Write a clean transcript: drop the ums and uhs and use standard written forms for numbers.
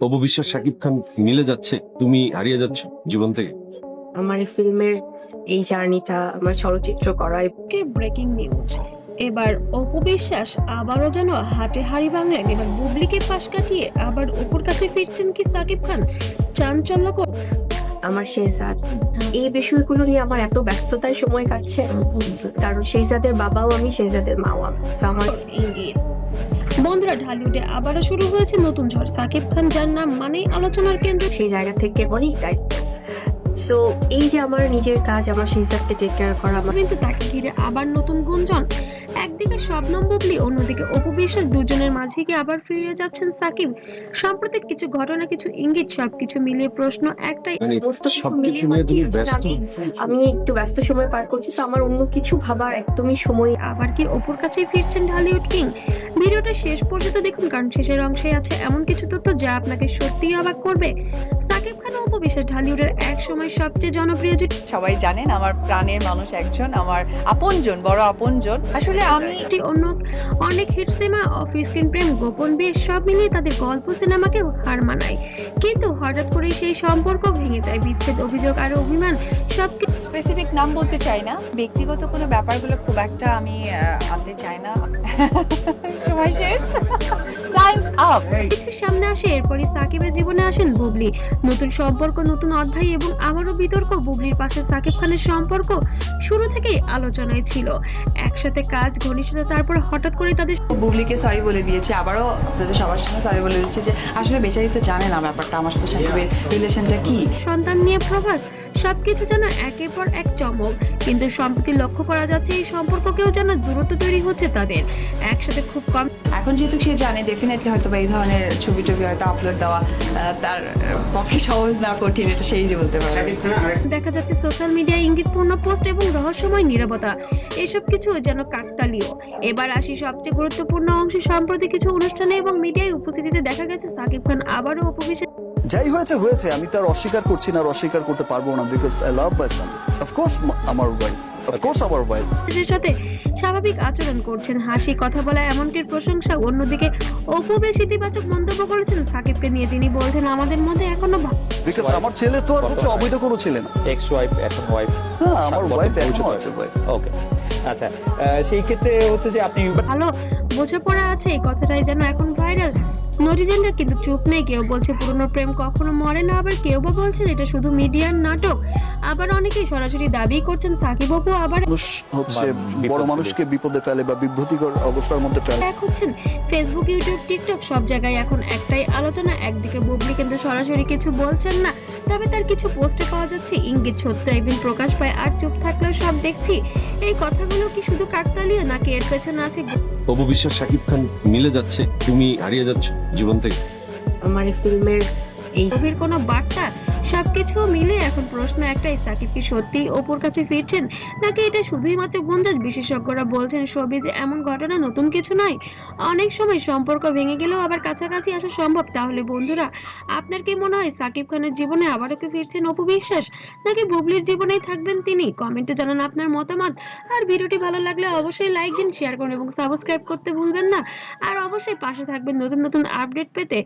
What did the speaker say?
অপু বিশ্বাস শাকিব খান মিলে যাচ্ছে, তুমি হারিয়ে যাচ্ছ জীবন থেকে। আমার এই ফিল্মের এই জার্নিটা আমার চলচ্চিত্র করায় ব্রেকিং নিউজ। এবার অপু বিশ্বাস আবারও যেন হাটে হাড়ি ভাঙলেন। এবার বুবলিকে পাশ কাটিয়ে আবার অপুর কাছে ফিরছেন কি সাকিব খান? চাঞ্চল্যকর আমার শেহজাদ, এই বিষয়গুলো নিয়ে আমার এত ব্যস্ততায় সময় কাটছে, কারণ শেহজাদের বাবাও আমি, শেহজাদের মাও আমি। So আমার ইঙ্গিত। বন্ধুরা, ঢালিউডে আবারও শুরু হয়েছে নতুন ঝড়। সাকিব খান, যার নাম মানেই আলোচনার কেন্দ্র। সেই জায়গা থেকে অনেক দায়িত্ব। সো এই যে আমার নিজের কাজ, আমার শেহজাদকে টেক কেয়ার করা, আমার কিন্তু তাকে ঘিরে আবার নতুন গুঞ্জন। একদিকে শবনম বুবলি, অন্যদিকে অপু বিশ্বাস, দুজনের মাঝে কি আবার ফিরে যাচ্ছেন সাকিব? সাম্প্রতিক কিছু ঘটনা, কিছু ইঙ্গিত, সবকিছু মিলিয়ে প্রশ্ন একটাই, মানে সমস্ত কিছু সবকিছু মিলিয়ে নিয়ে তুমি আজকে ব্যস্ত। আমি একটু ব্যস্ত সময় পার করছি। So আমার অন্য কিছু ভাবার একদমই সময়। আবার কি অপুর কাছেই ফিরছেন ঢালিউড কিং? ভিডিওটা শেষ পর্যন্ত দেখুন, কারণ শেষের অংশে আছে এমন কিছু তথ্য যা আপনাকে সত্যিই অবাক করবে। সাকিব খান ও অপু বিশ্বাস ঢালিউডের এক সময় সবচেয়ে জনপ্রিয় সবাই জানেন আমার প্রাণের মানুষ একজন, আমার আপনজন, বড় আপনজন। আসলে আমি জুটি, অনেক হিট সিনেমা, অফ স্ক্রিন প্রেম, গোপন বিয়ে, সব মিলিয়ে তাদের গল্প সিনেমাকে হার মানায়। কিন্তু হঠাৎ করে সেই সম্পর্ক ভেঙে যায়। বিচ্ছেদ, অভিযোগ আর অভিমান সব স্পেসিফিক নাম বলতে চাই না, ব্যক্তিগত কোনো ব্যাপারগুলো খুব একটা আমি আনতে চাই না। সময় শেষ, টাইমস আপ। কিছু সামনে আসে। এরপরই সাকিবের জীবনে আসেন বুবলি। নতুন সম্পর্ক, নতুন অধ্যায় এবং আবারও বিতর্ক। বুবলির পাশে সাকিব খানের সম্পর্ক শুরু থেকেই আলোচনায় ছিল। একসাথে কাজ, ঘনিষ্ঠতা, তারপর হঠাৎ করে তাদের বুবলিকে সরি বলে দিয়েছে, আবারও আপনাদের সবার সামনে সরি বলে দিচ্ছে যে আসলে বেচারি তো জানে না ব্যাপারটা, আমার সাথে সাকিবের রিলেশনটা কি। সন্তান নিয়ে প্রকাশ, সবকিছু যেন একের পর এক চমক। কিন্তু সম্প্রতি লক্ষ্য করা যাচ্ছে এই সম্পর্ককেও যেন দূরত্ব তৈরি হচ্ছে তাদের। একসাথে খুব কম এখন যেহেতু সে জানে, ডেফিনেটলি হয়তো বা এই ধরনের ছবি টবি হয়তো আপলোড দেওয়া তার পক্ষে সহজ না কঠিন, এটা সেই যে বলতে পারে। দেখা যাচ্ছে সোশ্যাল মিডিয়ায় ইঙ্গিতপূর্ণ পোস্ট এবং রহস্যময় নীরবতা, এসব কিছু যেন কাকতালীয়। এবার আসি সবচেয়ে গুরুত্বপূর্ণ অংশে। সম্প্রতি কিছু অনুষ্ঠানে এবং মিডিয়ায় উপস্থিতিতে দেখা গেছে সাকিব খান আবারও অপু বিশ্বাস যাই হয়েছে হয়েছে, আমি তার অস্বীকার করছি না, আর অস্বীকার করতে পারবো না, because I love my son. Of course আমার ওয়াইফ, অফকোর্স আমার ওয়াইফ। এর সাথে স্বাভাবিক আচরণ করছেন, হাসি, কথা বলা, এমনটির প্রশংসা। অন্যদিকে অপু বেশ ইতিবাচক মন্তব্য করেছেন সাকিবকে নিয়ে। তিনি বলছেন, আমাদের মধ্যে এখনো বিকজ আমার ছেলে তো আর হচ্ছে অবৈধ কোনো ছেলে না। এক্স ওয়াইফ এখন ওয়াইফ। হ্যাঁ, আমার ওয়াইফ এখনো আছে ওয়াইফ। ওকে, আচ্ছা, সেই ক্ষেত্রে হচ্ছে যে আপনি ভালো বোঝাপড়া আছে, এই কথাটাই যেন এখন ভাইরাল। নটিজেনরা কিন্তু চুপ নেই। কেউ বলছে পুরনো প্রেম কখনো মরে না, আবার কেউ বা বলছেন এটা শুধু মিডিয়ার নাটক। আবার অনেকেই সরাসরি দাবি করছেন সাকিব অপু আবার মানুষ হচ্ছে বিপদে বড় মানুষকে বিপদে ফেলে বা বিভ্রান্তিকর অবস্থার মধ্যে ফেলে। এক হচ্ছেন। ফেসবুক, ইউটিউব, টিকটক সব জায়গায় এখন একটাই আলোচনা। একদিকে বুবলি কিন্তু সরাসরি কিছু বলছেন না, তবে তার কিছু পোস্টে পাওয়া যাচ্ছে ইঙ্গিত। সত্য একদিন প্রকাশ পায়, আর চুপ থাকলেও সব দেখছি। এই কথাগুলো কি শুধু কাকতালীয়, নাকি এর পেছনে আছে অপু বিশ্বাস শাকিব খান মিলে যাচ্ছে, তুমি হারিয়ে যাচ্ছ জীবন থেকে। আমার এই ফিল্মের এই গভীর কোনো বার্তা? সবকিছু মিলে এখন প্রশ্ন একটাই, সাকিব কি সত্যিই অপুর কাছে ফিরছেন, নাকি এটা শুধুই মাত্র গুঞ্জন? বিশেষজ্ঞরা বলছেন শোবিজে এমন ঘটনা নতুন কিছু নয়। অনেক সময় সম্পর্ক ভেঙে গেলেও আবার কাছাকাছি আসা সম্ভব। তাহলে বন্ধুরা, আপনার কি মনে হয় সাকিব খানের জীবনে আবারও কি ফিরছেন অপু বিশ্বাস, নাকি বুবলির জীবনেই থাকবেন তিনি? কমেন্টে জানান আপনার মতামত। আর ভিডিওটি ভালো লাগলে অবশ্যই লাইক দিন, শেয়ার করুন এবং সাবস্ক্রাইব করতে ভুলবেন না। আর অবশ্যই পাশে থাকবেন নতুন নতুন আপডেট পেতে।